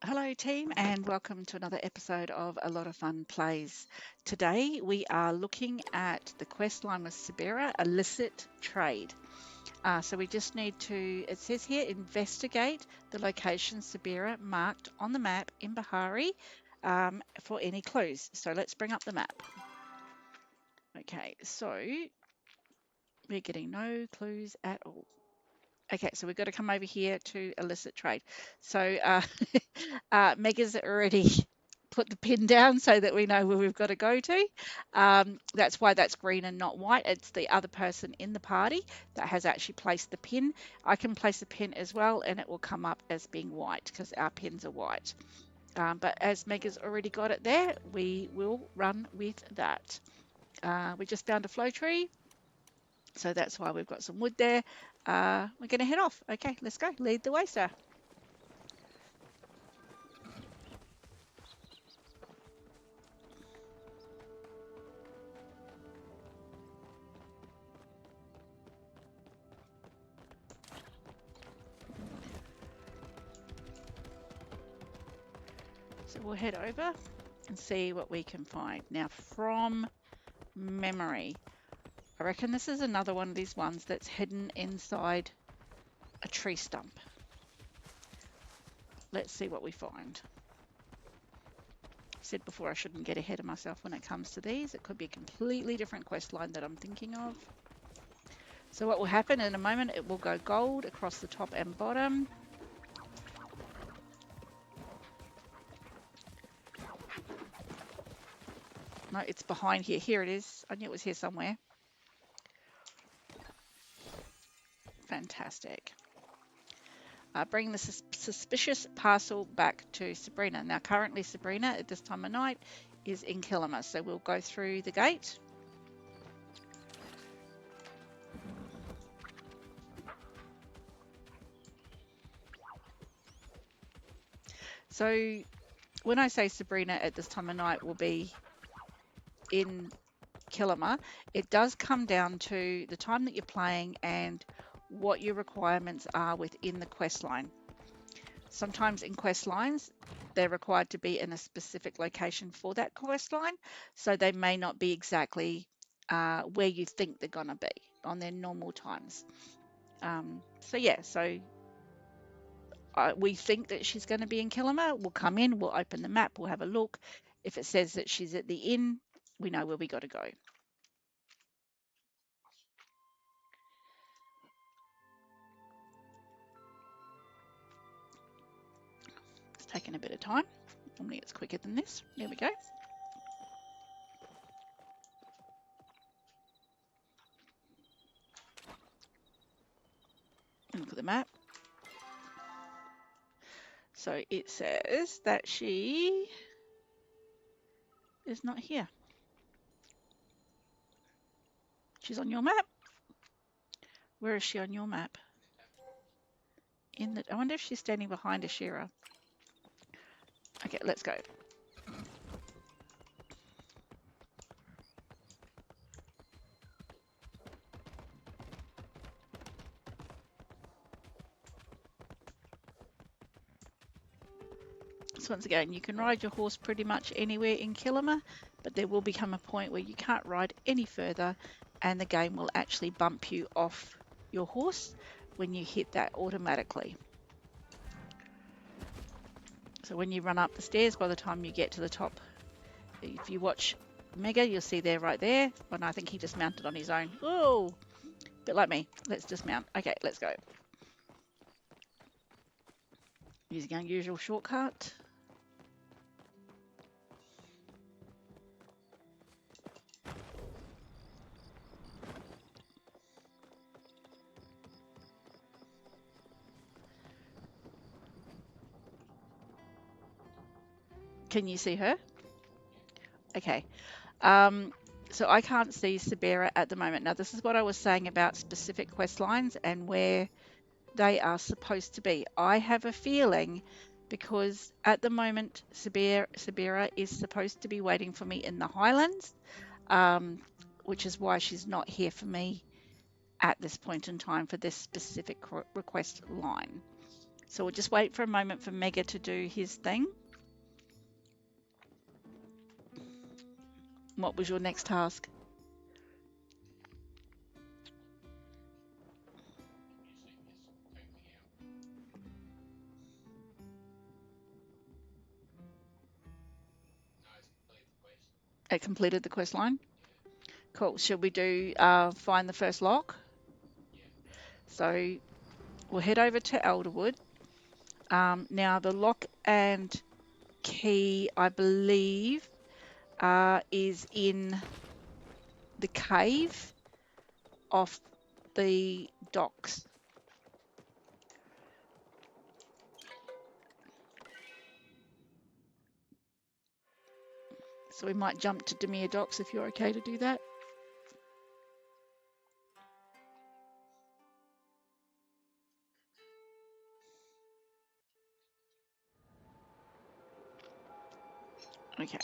Hello, team, and welcome to another episode of Alotta Fun Plays. Today we are looking at the quest line with Sabera, Illicit Trade. So we just need to, it says here, investigate the location Sabera marked on the map in Bahari for any clues. So let's bring up the map. Okay, so we're getting no clues at all. Okay, so we've got to come over here to illicit trade. So Mega's already put the pin down so that we know where we've got to go to. That's why that's green and not white. It's the other person in the party that has actually placed the pin. I can place a pin as well and it will come up as being white because our pins are white. But as Mega's already got it there, we will run with that. We just found a flow tree. So that's why we've got some wood there. We're going to head off. Okay, let's go. Lead the way, sir. So we'll head over and see what we can find. Now, from memory, I reckon this is another one of these ones that's hidden inside a tree stump. Let's see what we find. I said before I shouldn't get ahead of myself when it comes to these. It could be a completely different quest line that I'm thinking of. So what will happen in a moment, it will go gold across the top and bottom. No, it's behind here. Here it is. I knew it was here somewhere. Fantastic. Bring the suspicious parcel back to Sabrina. Now, currently Sabrina at this time of night is in Kilima, so we'll go through the gate. So when I say Sabrina at this time of night will be in Kilima, it does come down to the time that you're playing and what your requirements are within the quest line. Sometimes in quest lines, they're required to be in a specific location for that quest line, so they may not be exactly where you think they're going to be on their normal times. So we think that she's going to be in Kilima. We'll come in, we'll open the map, we'll have a look. If it says that she's at the inn, we know where we got to go. It's taking a bit of time. Normally it's quicker than this. There we go. And look at the map. So it says that she is not here. She's on your map. Where is she on your map? I wonder if she's standing behind Ashira. Okay, let's go. So once again, you can ride your horse pretty much anywhere in Kilima, but there will become a point where you can't ride any further and the game will actually bump you off your horse when you hit that automatically. So when you run up the stairs, by the time you get to the top, if you watch Mega, you'll see there right there. And I think he just mounted on his own. Oh, a bit like me. Let's dismount. Okay, let's go. Using our usual shortcut. Can you see her? Okay. So I can't see Sabera at the moment. Now, this is what I was saying about specific quest lines and where they are supposed to be. I have a feeling because at the moment Sabera is supposed to be waiting for me in the Highlands, which is why she's not here for me at this point in time for this specific request line. So we'll just wait for a moment for Mega to do his thing. What was your next task? It completed the quest line. Cool. Should we do find the first lock? So we'll head over to Elderwood. Now the lock and key, I believe, is in the cave off the docks. So we might jump to Demir Docks if you're okay to do that. Okay.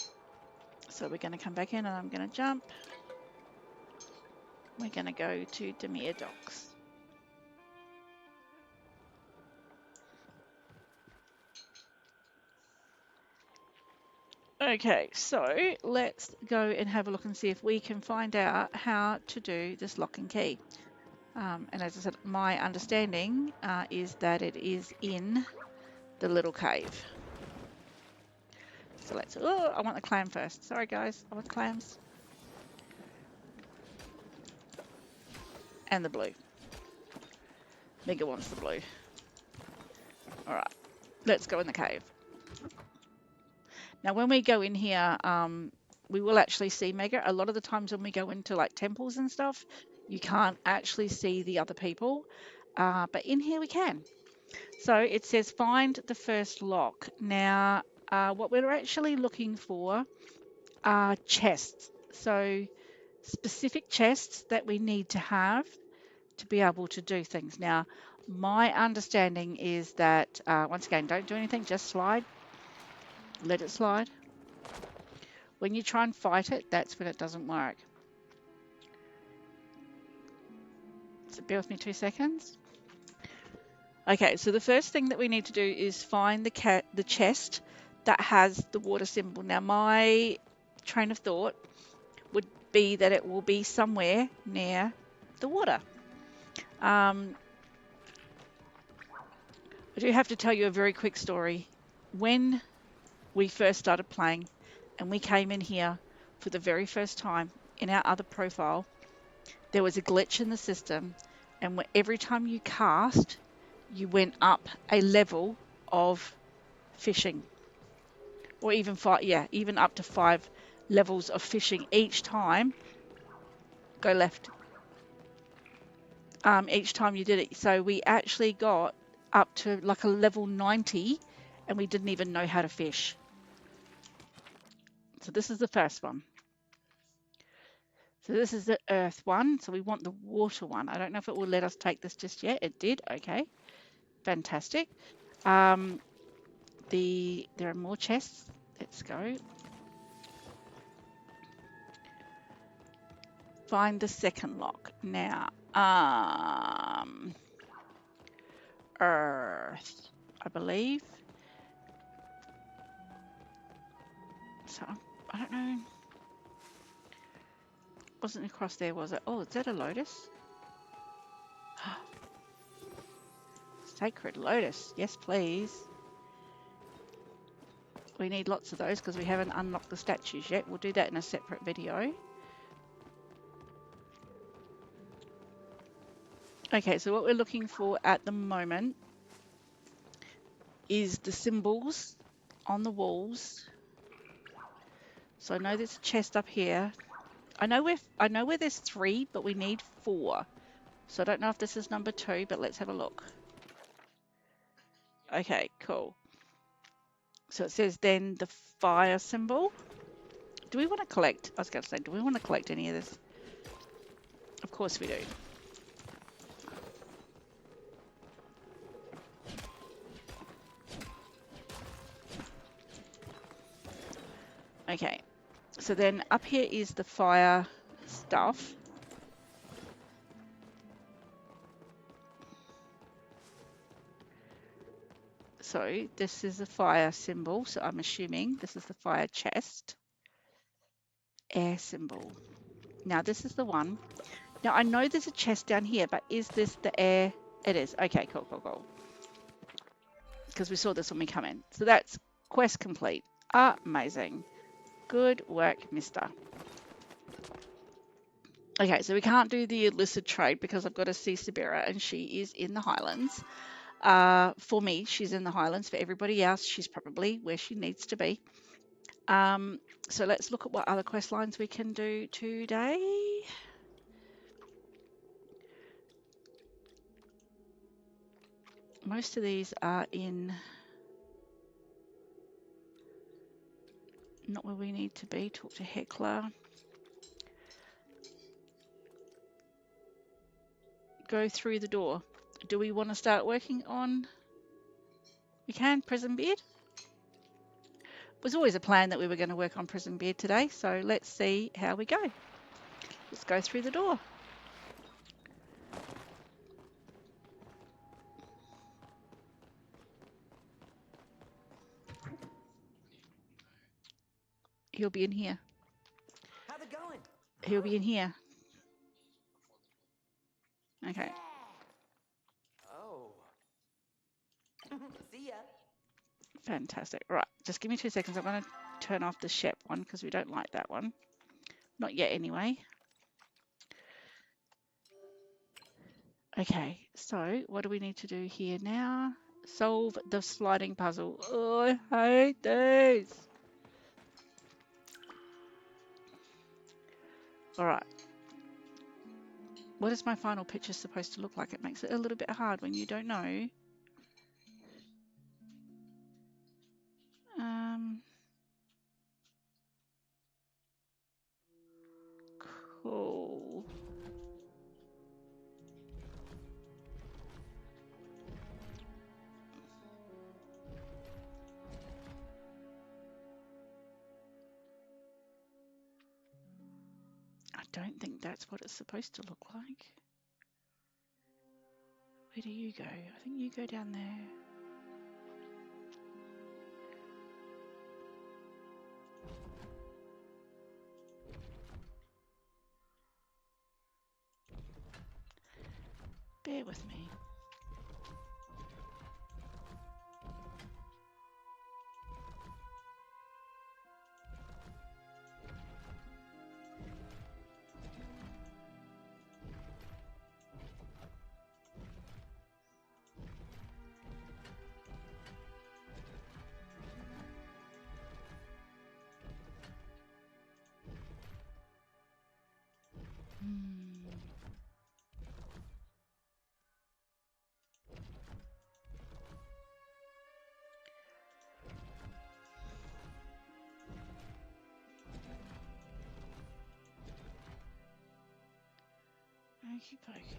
So we're going to come back in and I'm going to jump. We're going to go to Demir Docks. Okay, so let's go and have a look and see if we can find out how to do this lock and key. And as I said, my understanding is that it is in the little cave. So let's, oh, I want the clam first. Sorry guys, I want clams. And the blue. Mega wants the blue. All right, let's go in the cave. Now when we go in here, we will actually see Mega. A lot of the times when we go into like temples and stuff, you can't actually see the other people, but in here we can. So it says find the first lock. Now what we're actually looking for are chests. So specific chests that we need to have to be able to do things. Now my understanding is that, once again, don't do anything, just slide. Let it slide. When you try and fight it, that's when it doesn't work. So bear with me 2 seconds. Okay, so the first thing that we need to do is find the chest that has the water symbol. Now my train of thought would be that it will be somewhere near the water. I do have to tell you a very quick story. When we first started playing and we came in here for the very first time in our other profile, there was a glitch in the system, and every time you cast, you went up a level of fishing, or even even up to 5 levels of fishing each time. Go left. Each time you did it. So we actually got up to like a level 90 and we didn't even know how to fish. So this is the first one. So this is the earth one. So we want the water one. I don't know if it will let us take this just yet. It did. Okay. Fantastic. There are more chests. Let's go. Find the second lock. Now, earth, I believe. So, I don't know. Wasn't across there, was it? Oh, is that a lotus? Sacred lotus. Yes, please. We need lots of those because we haven't unlocked the statues yet. We'll do that in a separate video. Okay, so what we're looking for at the moment is the symbols on the walls. So I know there's a chest up here. I know where there's 3, but we need 4. So I don't know if this is number 2, but let's have a look. Okay, cool. So it says then the fire symbol. Do we want to collect? I was going to say, do we want to collect any of this? Of course we do. Okay, so then up here is the fire stuff. So this is a fire symbol. So I'm assuming this is the fire chest. Air symbol. Now this is the one. Now I know there's a chest down here, but is this the air? It is. Okay, cool, cool, cool. Because we saw this when we come in. So that's quest complete. Amazing. Good work, mister. Okay, so we can't do the illicit trade because I've got to see Sabira and she is in the Highlands. For me, she's in the Highlands. For everybody else, she's probably where she needs to be. So let's look at what other quest lines we can do today. Most of these are in not where we need to be. Talk to Heckler. Go through the door. Do we want to start working on? We can. Prismbeard. It was always a plan that we were going to work on Prismbeard today. So let's see how we go. Let's go through the door. He'll be in here. How's it going? He'll be in here. Okay. Oh. See ya. Fantastic. Right. Just give me 2 seconds. I'm going to turn off the Shep one because we don't like that one. Not yet anyway. Okay. So what do we need to do here now? Solve the sliding puzzle. Oh, I hate these. All right. What is my final picture supposed to look like? It makes it a little bit hard when you don't know. Cool. I don't think that's what it's supposed to look like. Where do you go? I think you go down there. Bear with me. Okie dokie.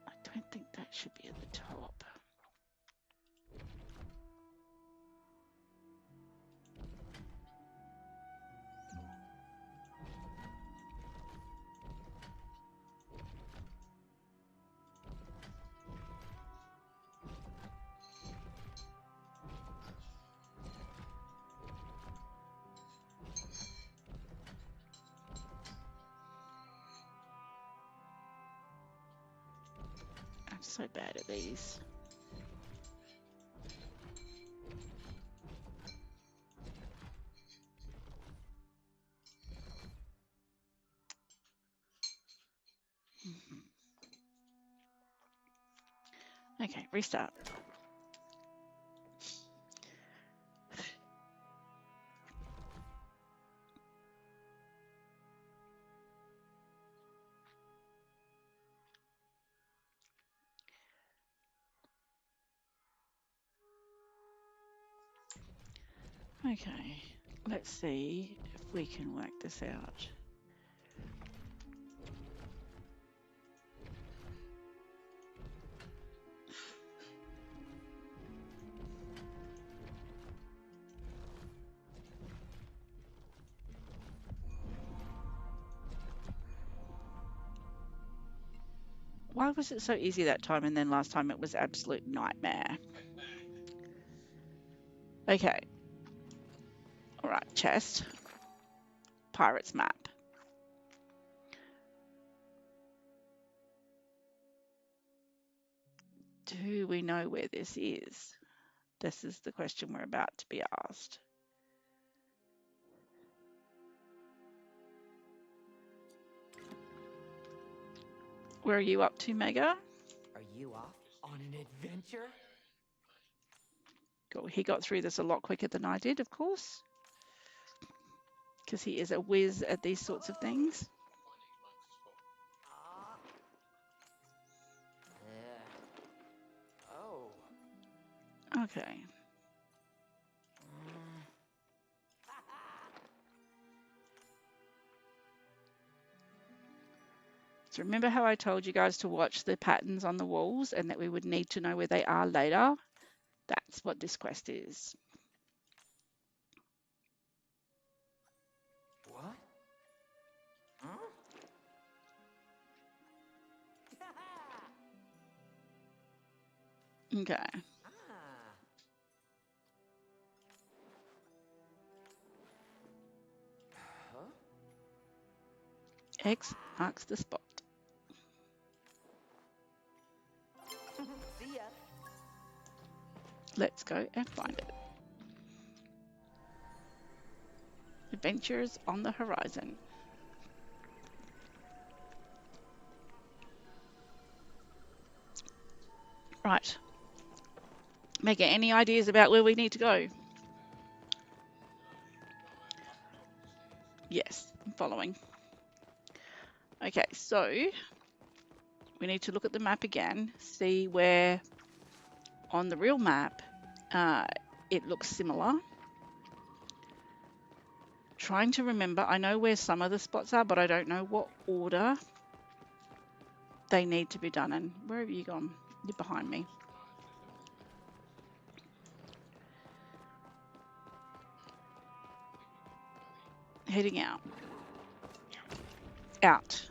I don't think that should be at the top. I'm so bad at these. Okay, restart. Okay, let's see if we can work this out. Why was it so easy that time and then last time it was absolute nightmare? Okay, all right, chest, pirates map. Do we know where this is? This is the question we're about to be asked. Where are you up to, Mega? Are you off on an adventure? Cool. He got through this a lot quicker than I did, of course, because he is a whiz at these sorts of things. Oh. Okay. So remember how I told you guys to watch the patterns on the walls and that we would need to know where they are later? That's what this quest is. What? Huh? Okay. Huh? X marks the spot. See ya. Let's go and find it. Adventures on the horizon. Right. Mega, any ideas about where we need to go? Yes, I'm following. Okay, so we need to look at the map again, see where on the real map it looks similar. Trying to remember, I know where some of the spots are, but I don't know what order they need to be done in. Where have you gone? You're behind me. Heading out. Out.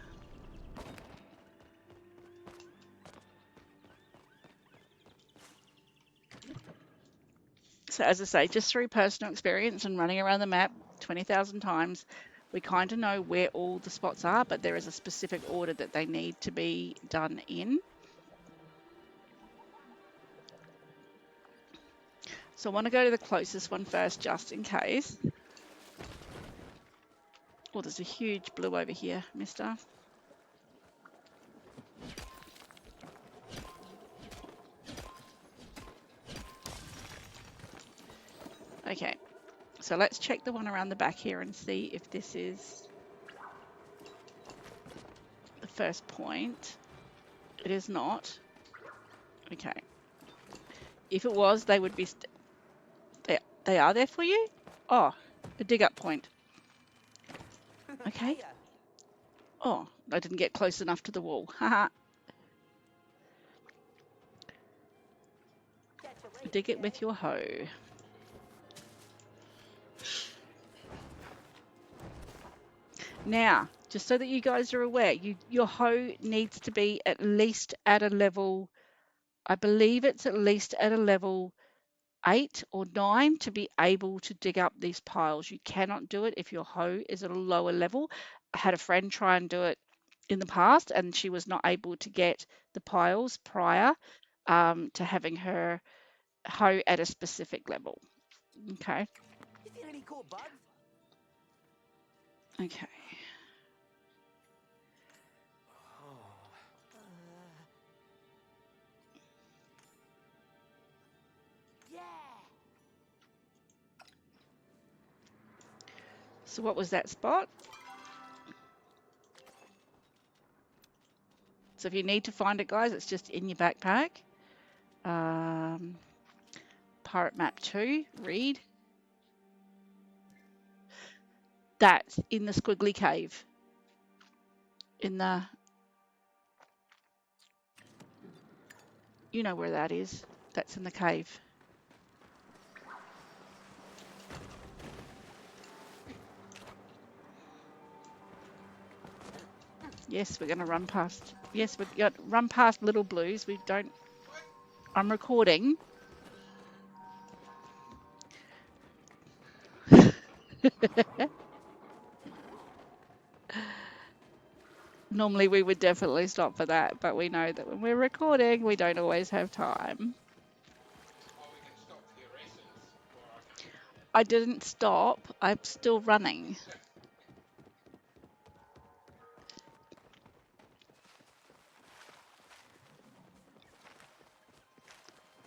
So as I say, just through personal experience and running around the map 20,000 times, we kind of know where all the spots are, but there is a specific order that they need to be done in. So I want to go to the closest one first, just in case. Oh, there's a huge blue over here, mister. Okay, so let's check the one around the back here and see if this is the first point. It is not. Okay. If it was, they would be... They are there for you? Oh, a dig up point. Okay. Oh, I didn't get close enough to the wall. Haha. Dig it with your hoe. Now, just so that you guys are aware, your hoe needs to be at least at a level, I believe it's at least at a level 8 or 9 to be able to dig up these piles. You cannot do it if your hoe is at a lower level. I had a friend try and do it in the past and she was not able to get the piles prior to having her hoe at a specific level. Okay. You seen any cool bugs? Okay. Yeah. So what was that spot? So if you need to find it, guys, it's just in your backpack. Pirate map 2, read. That's in the squiggly cave. In the... You know where that is. That's in the cave. Yes, we're going to run past. Yes, we've got run past little blues. We don't. I'm recording. Normally we would definitely stop for that, but we know that when we're recording, we don't always have time. I didn't stop. I'm still running.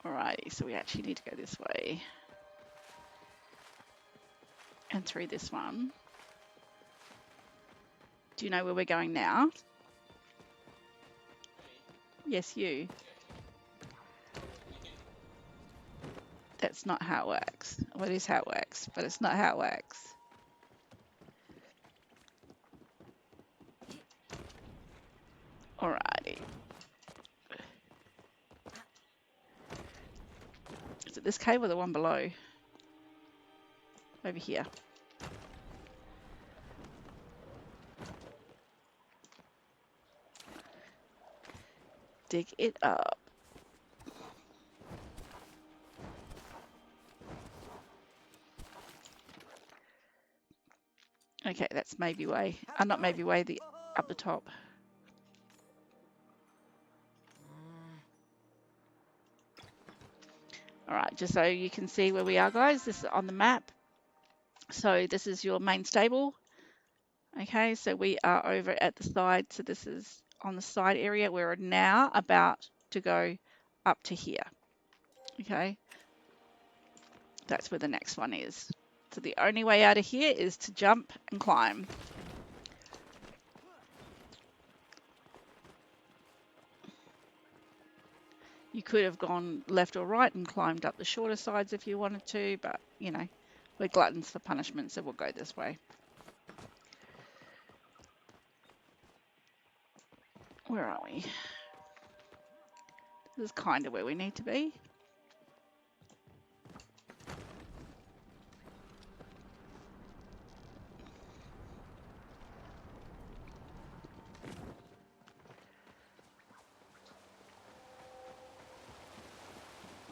Alrighty, so we actually need to go this way. And through this one. Do you know where we're going now? Yes, you. That's not how it works. Well, it is how it works, but it's not how it works. Alrighty. Is it this cave or the one below? Over here. Dig it up. Okay, that's maybe way. Not maybe way, the up the top. Alright, just so you can see where we are, guys. This is on the map. So this is your main stable. Okay, so we are over at the side. So this is on the side area. We're now about to go up to here. Okay, that's where the next one is. So the only way out of here is to jump and climb. You could have gone left or right and climbed up the shorter sides if you wanted to, but you know, we're gluttons for punishment, so we'll go this way. Where are we? This is kind of where we need to be.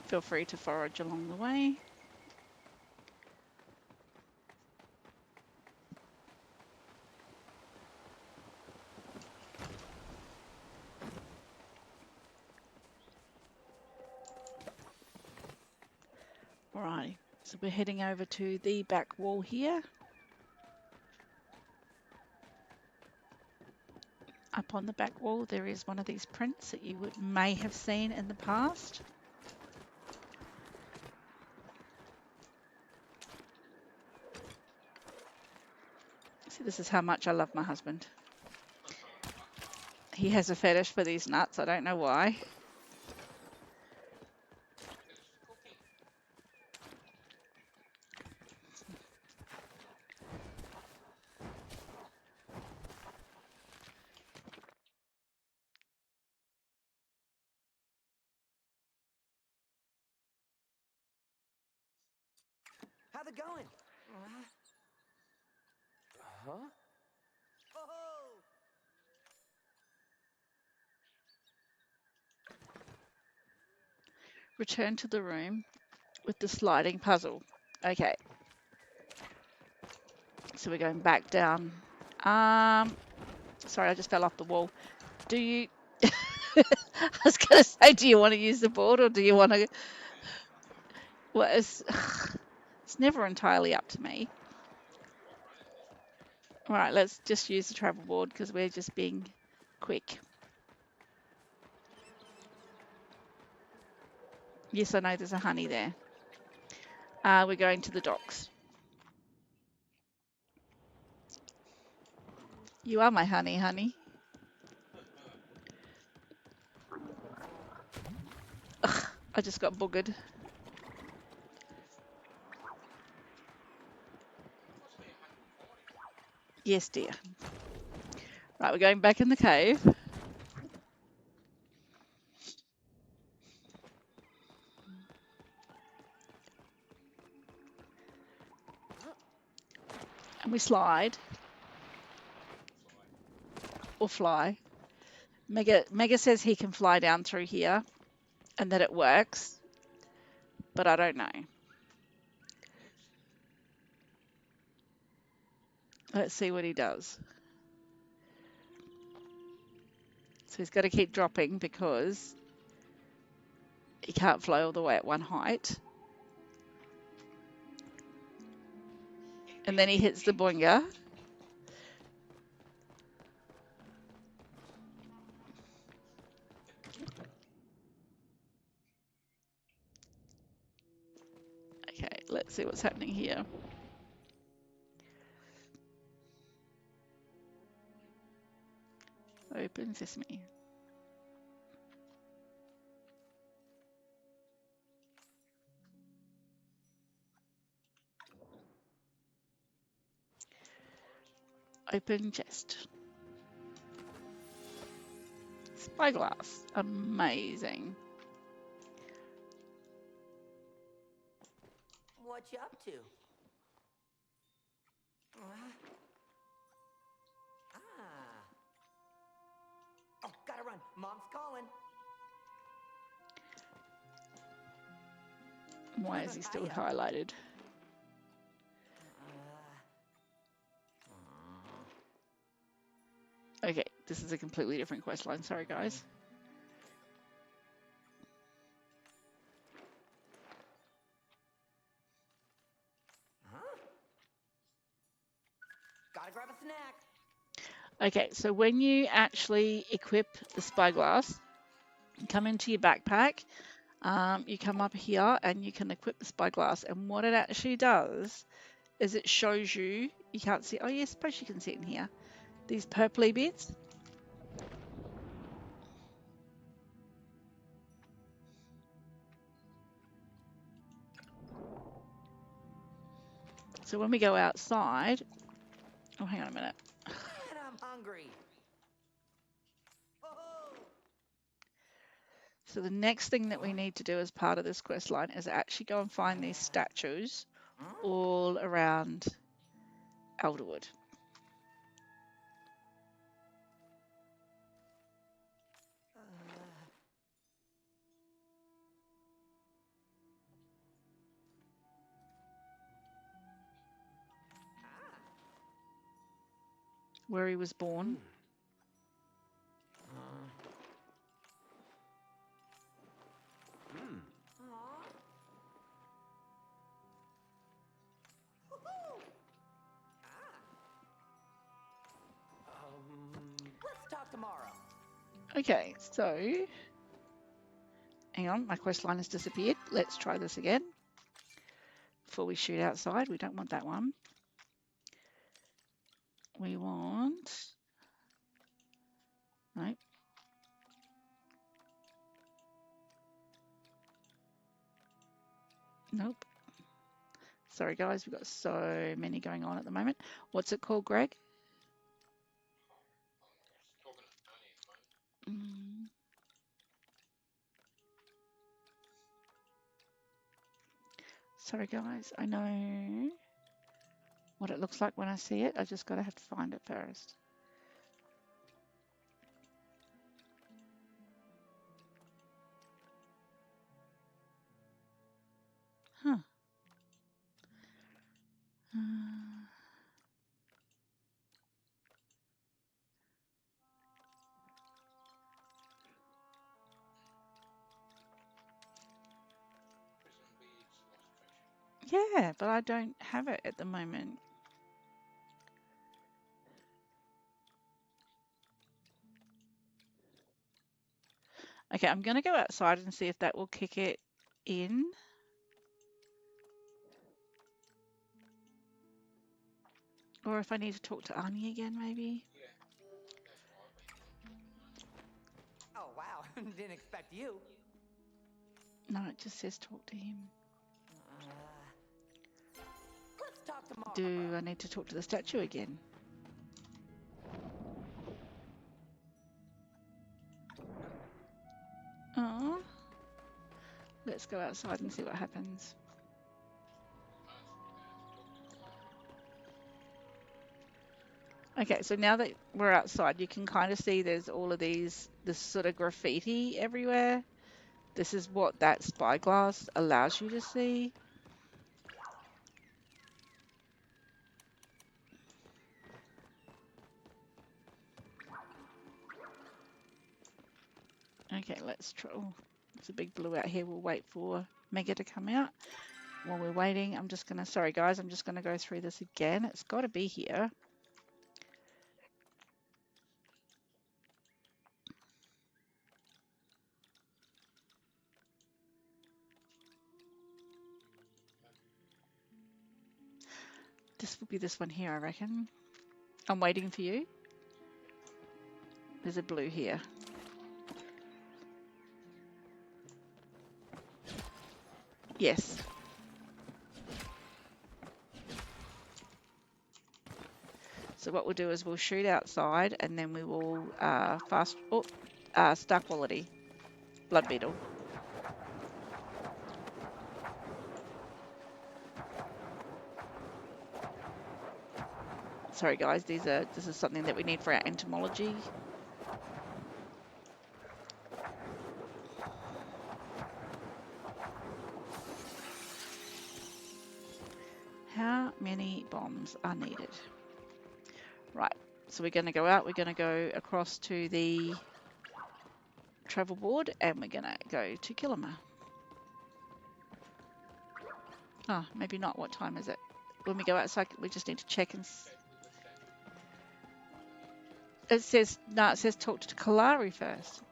Feel free to forage along the way. Alrighty, so we're heading over to the back wall here. Up on the back wall there is one of these prints that you may have seen in the past. See, this is how much I love my husband. He has a fetish for these nuts, I don't know why. How's it going? Huh? Oh! Return to the room with the sliding puzzle. Okay. So we're going back down. Sorry, I just fell off the wall. Do you... I was going to say, do you want to use the board or do you want to... Well, it's never entirely up to me. All right, let's just use the travel board because we're just being quick. Yes, I know there's a honey there. We're going to the docks. You are my honey. Ugh, I just got boogered. Yes, dear. Right, we're going back in the cave. And we slide. Or fly. Mega says he can fly down through here and that it works, but I don't know. Let's see what he does. So he's got to keep dropping because he can't fly all the way at one height. And then he hits the boinga. Okay, let's see what's happening here. Open sesame. Open chest. Spyglass. Amazing. What you up to? Oh, gotta run. Mom's calling. Why is he still highlighted? Okay, this is a completely different quest line. Sorry, guys. Gotta grab a snack. Okay, so when you actually equip the spyglass, you come into your backpack, you come up here and you can equip the spyglass. And what it actually does is it shows you, you can't see, oh yeah, I suppose you can see it in here, these purpley bits. So when we go outside, oh, hang on a minute. And I'm hungry. Oh. So the next thing that we need to do as part of this quest line is actually go and find these statues all around Elderwood. Where he was born. Let's talk tomorrow. Okay, so hang on, my quest line has disappeared. Let's try this again. Before we shoot outside, we don't want that one. We want, no. Nope. Sorry guys, we've got so many going on at the moment. What's it called, Greg? Sorry guys, I know what it looks like when I see it. I just gotta have to find it first. Huh. Yeah, but I don't have it at the moment. Okay, I'm going to go outside and see if that will kick it in. Or if I need to talk to Auni again, maybe. Oh, wow. Didn't expect you. No, it just says talk to him. Let's talk tomorrow. Do I need to talk to the statue again? Let's go outside and see what happens. Okay, so now that we're outside, you can kind of see there's all of this sort of graffiti everywhere. This is what that spyglass allows you to see. Okay, let's try. Oh, there's a big blue out here. We'll wait for Mega to come out. While we're waiting, I'm just going to, sorry guys, I'm just going to go through this again. It's got to be here. This will be this one here, I reckon. I'm waiting for you. There's a blue here. Yes. So what we'll do is we'll shoot outside and then we will star quality, blood beetle. Sorry guys, this is something that we need for our entomology. How many bombs are needed? Right, so we're going to go out, we're going to go across to the travel board and we're going to go to Kilima. Oh, maybe not. What time is it? When we go outside, we just need to check and... It says, no, it says talk to Kalari first.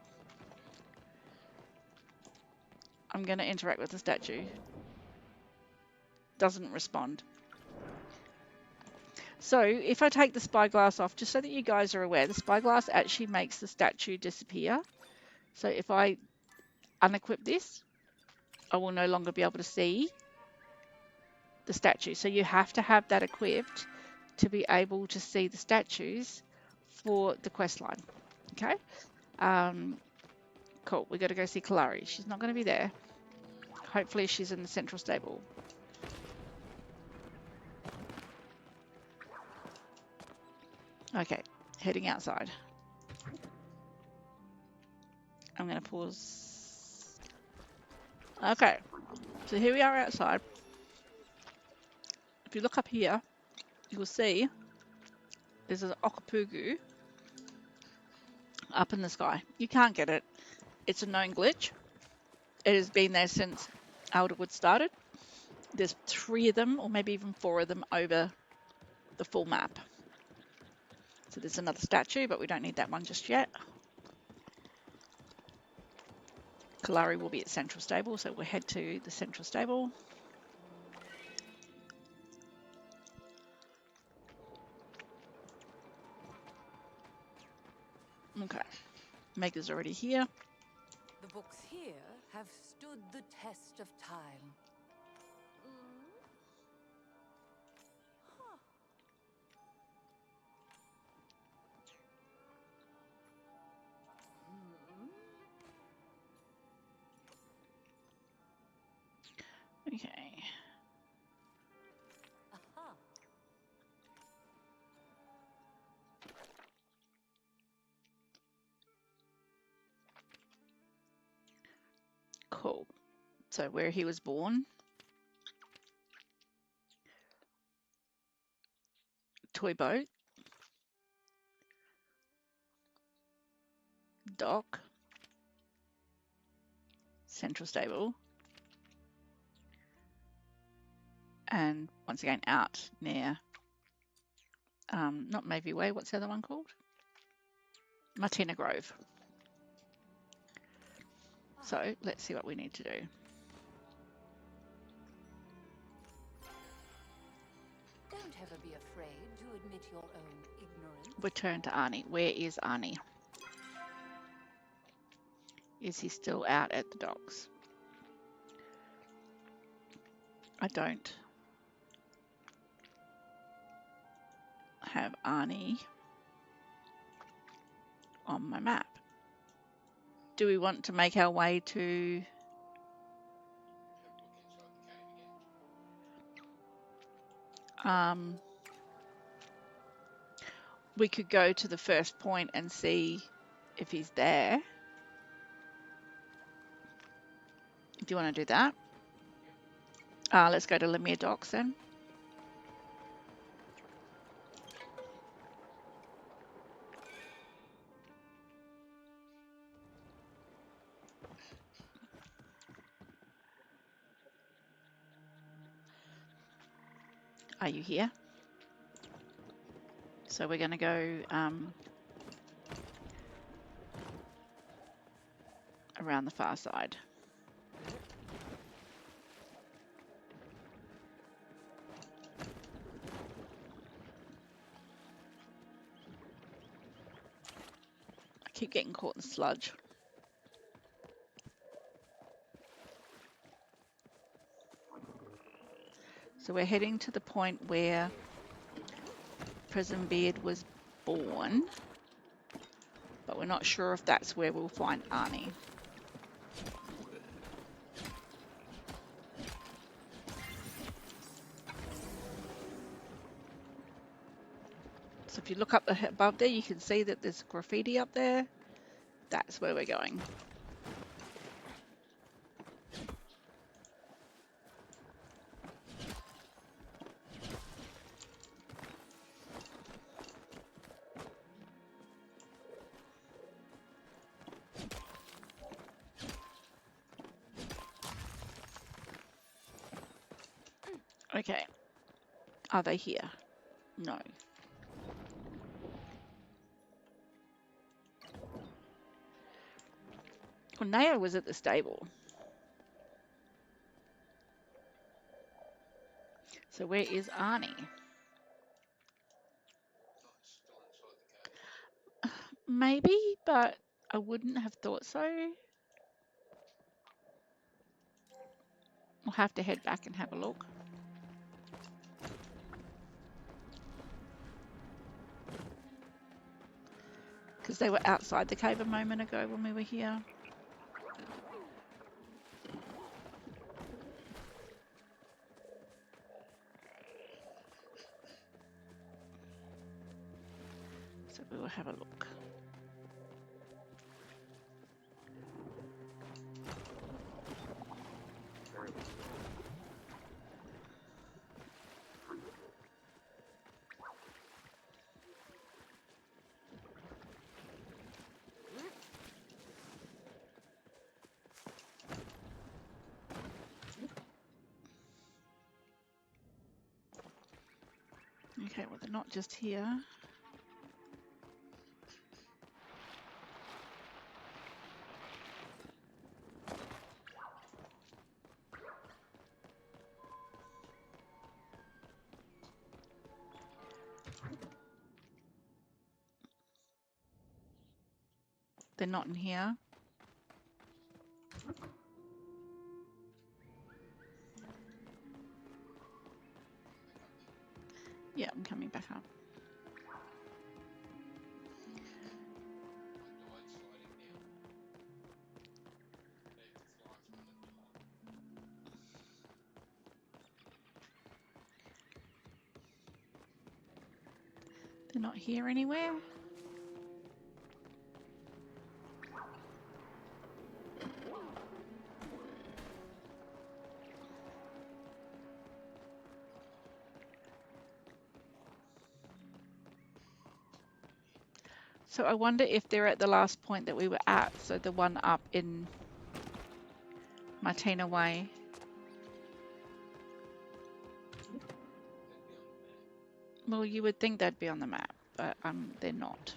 I'm going to interact with the statue. Doesn't respond. So if I take the spyglass off, just so that you guys are aware, the spyglass actually makes the statue disappear. So if I unequip this, I will no longer be able to see the statue. So you have to have that equipped to be able to see the statues for the quest line. Okay? Cool. We got to go see Kalari. She's not going to be there. Hopefully she's in the central stable. Okay, heading outside. I'm going to pause. Okay, so here we are outside. If you look up here, you will see there's an Okapugu up in the sky. You can't get it. It's a known glitch. It has been there since Elderwood started. There's 3 of them, or maybe even 4 of them over the full map. So there's another statue, but we don't need that one just yet. Kalari will be at Central Stable, so we'll head to the Central Stable. Okay, Mega's already here. The books here have stood the test of time. Okay. Aha. Cool. So where he was born. Toy boat. Dock. Central Stable. And once again out near, not Mavie Way, what's the other one called? Martina Grove. So let's see what we need to do. Don't ever be afraid to admit your own ignorance. Return to Auni. Where is Auni? Is he still out at the docks? I don't have Auni on my map. Do we want to make our way to We could go to the first point and see if he's there. Do you want to do that? Let's go to Lemire Docks then. Are you here? So we're going to go around the far side. I keep getting caught in sludge. So we're heading to the point where Prismbeard was born, but we're not sure if that's where we'll find Auni. So if you look up above there, you can see that there's graffiti up there. That's where we're going. Okay. Are they here? No. Well, Naya was at the stable. So where is Auni? Maybe, but I wouldn't have thought so. We'll have to head back and have a look. Because they were outside the cave a moment ago when we were here. So we will have a look. Okay, well, they're not just here. They're not in here. Yeah, I'm coming back up. They're not here anywhere. So I wonder if they're at the last point that we were at, so the one up in Martina Way. Well, you would think they'd be on the map, but they're not.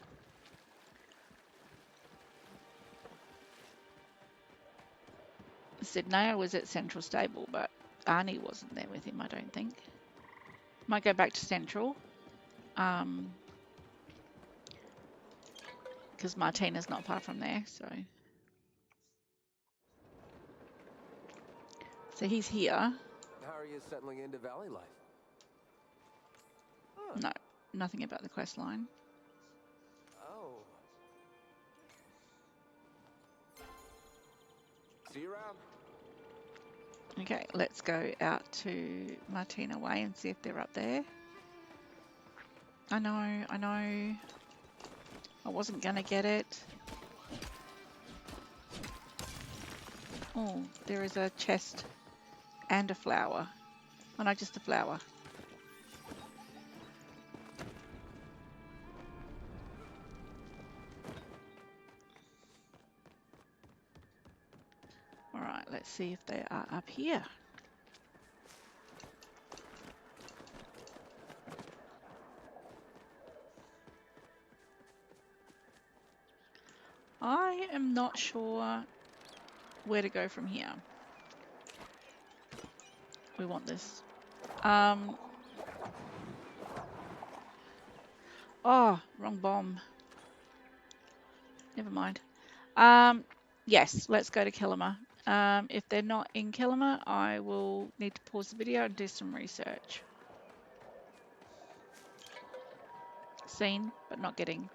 Sydney was at Central Stable, but Auni wasn't there with him, I don't think. Might go back to Central. Because Martina's not far from there, so. So he's here. How are you settling into valley life? Huh. No, nothing about the quest line. Oh. See you around. Okay, let's go out to Martina Way and see if they're up there. I know, I know. I wasn't gonna get it. Oh, there is a chest and a flower. Oh no, just a flower. Alright, let's see if they are up here. I am not sure where to go from here. We want this. Oh, wrong bomb. Never mind. Yes, let's go to Kilima. If they're not in Kilima, I will need to pause the video and do some research. Seen, but not getting.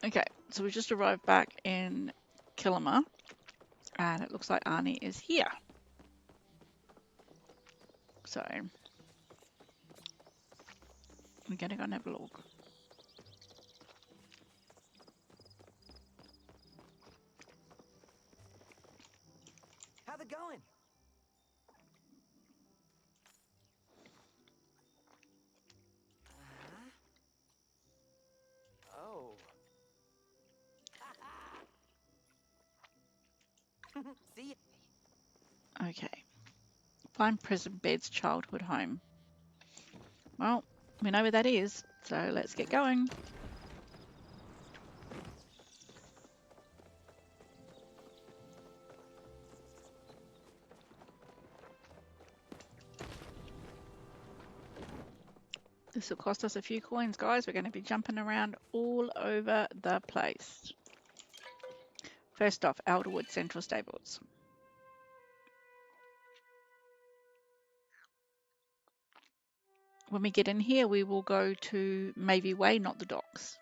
Okay, so we just arrived back in Kilima, and it looks like Auni is here. So we're gonna go and have a look. How's it going? Oh. See? Okay, find Prismbeard's childhood home. Well, we know where that is, so let's get going. This will cost us a few coins, guys. We're going to be jumping around all over the place. First off, Elderwood Central Stables. When we get in here, we will go to Mavie Way, not the docks.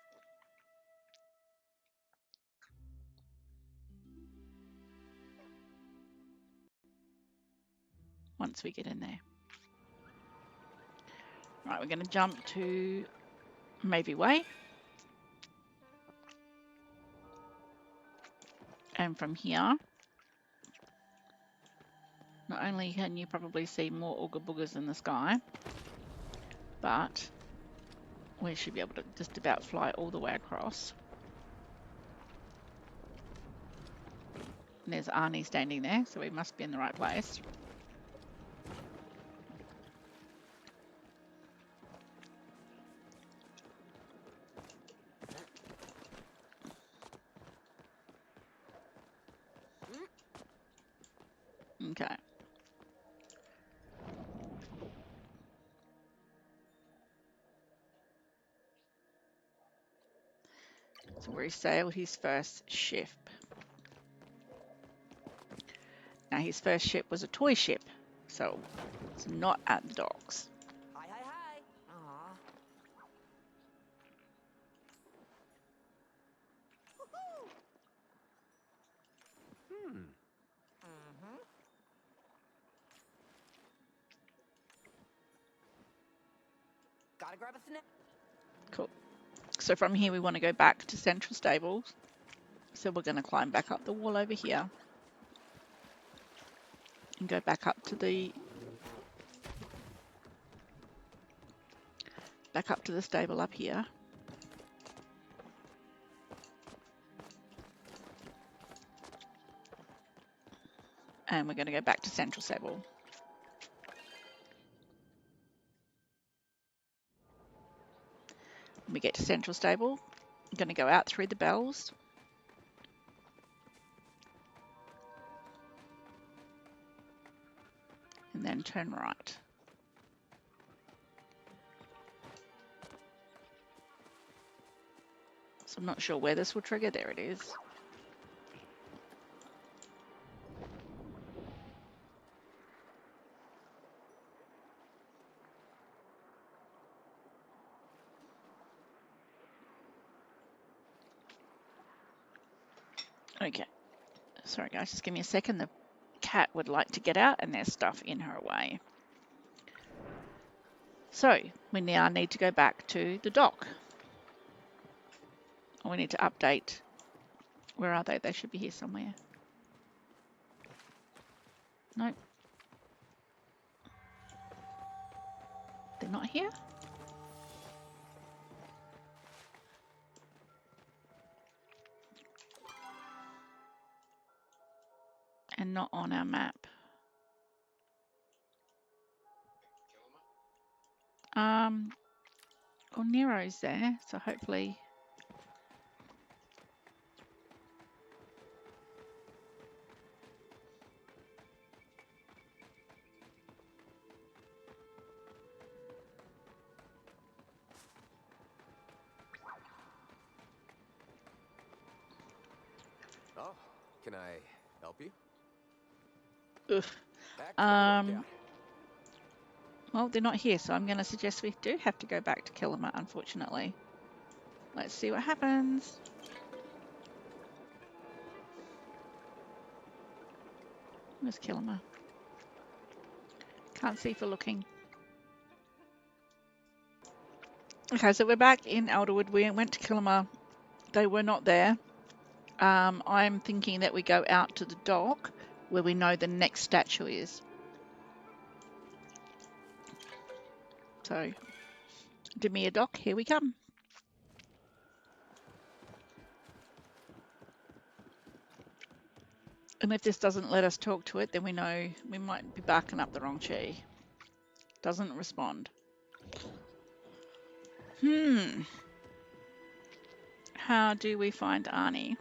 Once we get in there. Right, we're going to jump to Mavie Way. And from here, not only can you probably see more Ooga Boogers in the sky, but we should be able to just about fly all the way across. And there's Arnie standing there, so we must be in the right place. Okay. So we sailed his first ship. Now his first ship was a toy ship, so it's not at the docks. Hi, hi, hi. Aw. Hmm. Mm-hmm. Gotta grab a snack. Cool. So from here we want to go back to Central Stables. So we're going to climb back up the wall over here and go back up to the stable up here. And we're going to go back to Central Stable. When we get to Central Stable, I'm going to go out through the bells. And then turn right. So I'm not sure where this will trigger. There it is. Okay, Sorry guys, just give me a second. The cat would like to get out and there's stuff in her way. So we now need to go back to the dock. We need to update. Where are they? They should be here somewhere. Nope. They're not here. And not on our map. Well, Nero's there, so hopefully. Oh, can I help you? Ugh. Back to the workout. Well, they're not here, so I'm going to suggest we do have to go back to Kilima, unfortunately. Let's see what happens. Where's Kilima? Can't see for looking. Okay, so we're back in Elderwood. We went to Kilima. They were not there. I'm thinking that we go out to the dock where we know the next statue is. So, Demir dock, here we come. And if this doesn't let us talk to it, then we know we might be barking up the wrong tree. Doesn't respond. How do we find Auni?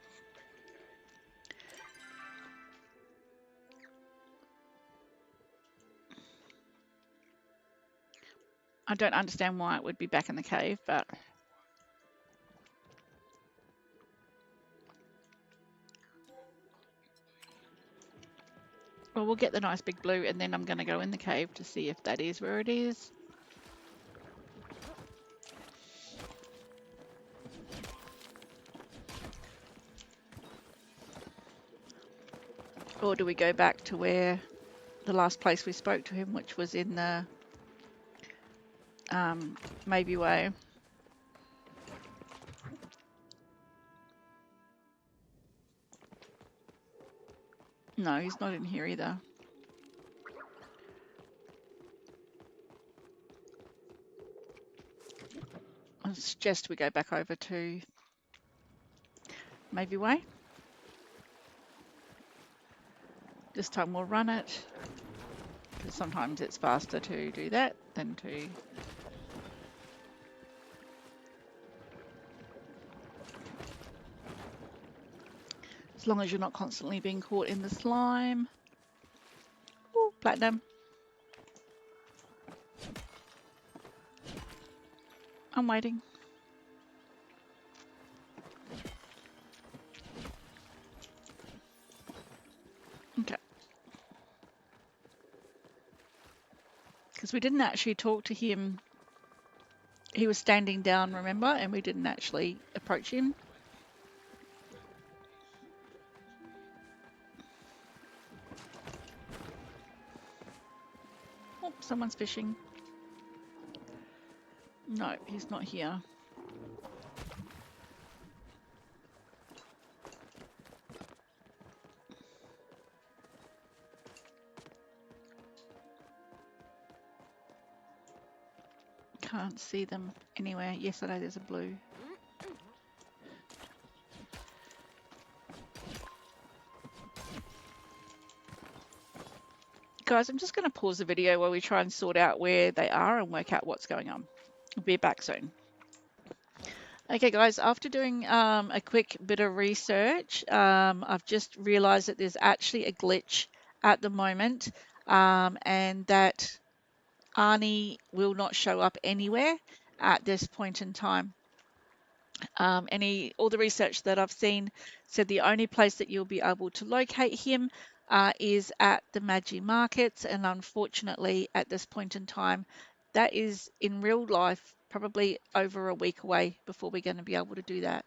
I don't understand why it would be back in the cave, but well, we'll get the nice big blue and then I'm going to go in the cave to see if that is where it is. Or do we go back to where the last place we spoke to him, which was in the maybe way? No, he's not in here either. I suggest we go back over to maybe way. This time we'll run it, because sometimes it's faster to do that than to... As long as you're not constantly being caught in the slime. Ooh, platinum. I'm waiting. Okay. Because we didn't actually talk to him. He was standing down, remember? And we didn't actually approach him. Oh, someone's fishing. No, he's not here. Can't see them anywhere. Yes, I know there's a blue. Guys, I'm just going to pause the video while we try and sort out where they are and work out what's going on. We'll be back soon. Okay, guys, after doing a quick bit of research, I've just realized that there's actually a glitch at the moment, and that Auni will not show up anywhere at this point in time. All the research that I've seen said the only place that you'll be able to locate him is at the Magi markets, and unfortunately at this point in time that is in real life probably over a week away before we're going to be able to do that.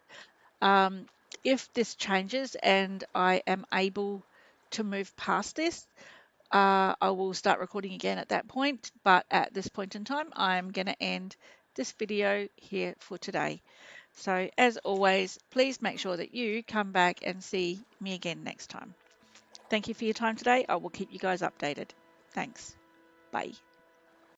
If this changes and I am able to move past this, I will start recording again at that point. But at this point in time, I'm going to end this video here for today. So as always, please make sure that you come back and see me again next time. Thank you for your time today. I will keep you guys updated. Thanks. Bye.